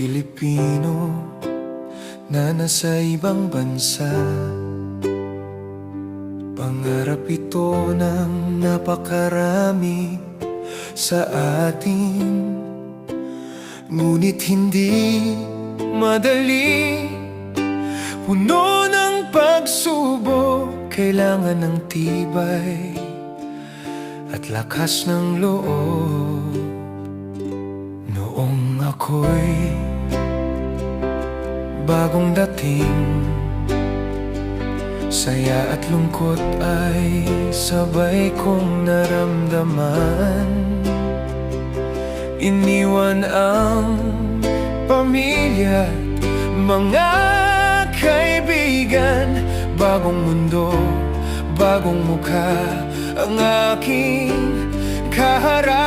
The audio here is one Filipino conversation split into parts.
Pilipino na nasa ibang bansa. Pangarap ito ng napakarami sa atin, ngunit hindi madali. Puno ng pagsubok, kailangan ng tibay at lakas ng loob. Noong ako'y bagong dating, saya at lungkot ay sabay kong naramdaman. Iniwan ang pamilya, mga kaibigan, bagong mundo, bagong mukha ang aking kaharap.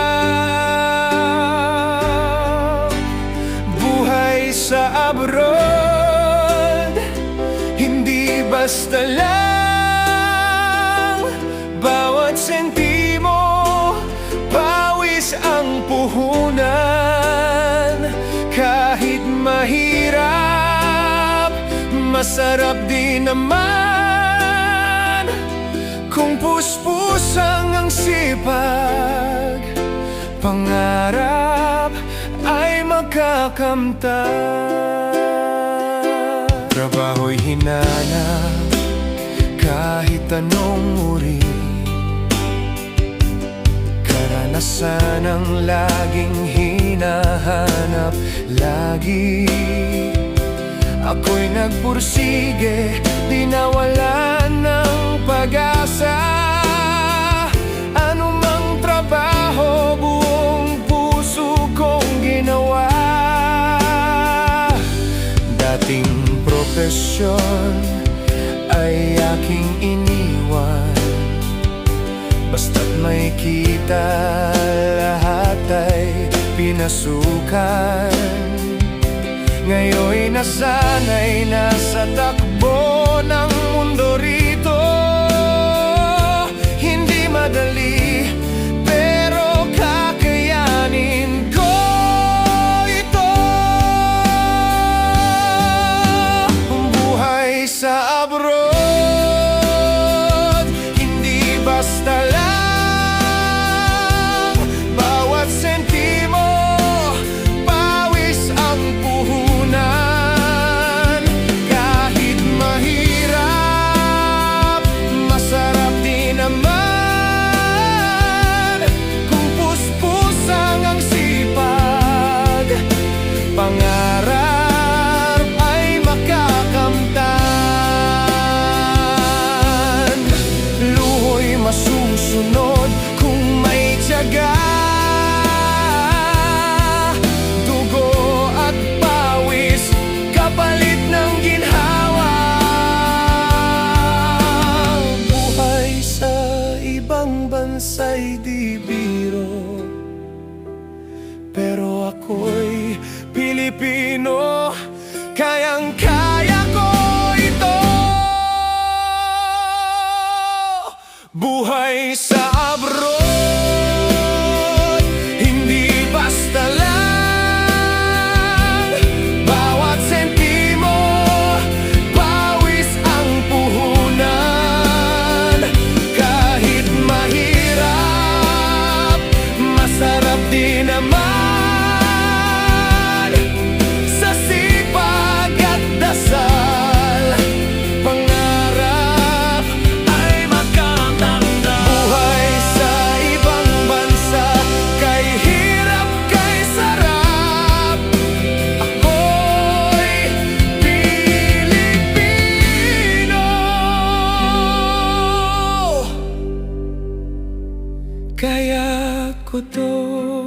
Buhay sa abroad, hindi basta lang. Bawat sentimo, pawis ang puhunan. Kahit mahirap, masarap din naman kung puspusang ang sipag. Pangarap ay makakamtan. Trabaho'y hinanap kahit anong uri, karanasan ang laging hinahanap lagi. Ako'y nagpursige, di nawalan ng pag-asa. Anumang trabaho, buong puso kong ginawa. Dating profesyon ay aking iniwan, basta't may kita, lahat ay pinasukan. Ngayon'y nasanay na sa takbo ng mundo rito. Hindi madali, pero kakayanin ko ito. Buhay sa abroad, hindi basta lang. Bawat sentimo, pawis ang puhunan. Kahit mahirap, masarap din naman kung puspusang ang sipag. Pangarap ay makakamtan. Luho'y masusunod kung may tiyaga. Dugo at pawis, kapalit ng ginhawa. Buhay sa ibang bansa'y di biro, pero ako'y Pilipino, kayang-kaya ko ito. Buhay sa abroad, hindi basta lang. Bawat sentimo, pawis ang puhunan. Kahit mahirap, masarap din naman sa sipag at dasal. Pangarap ay makakamtan. Buhay sa ibang bansa, kay hirap, kay sarap. Ako'y Pilipino, kaya ko to.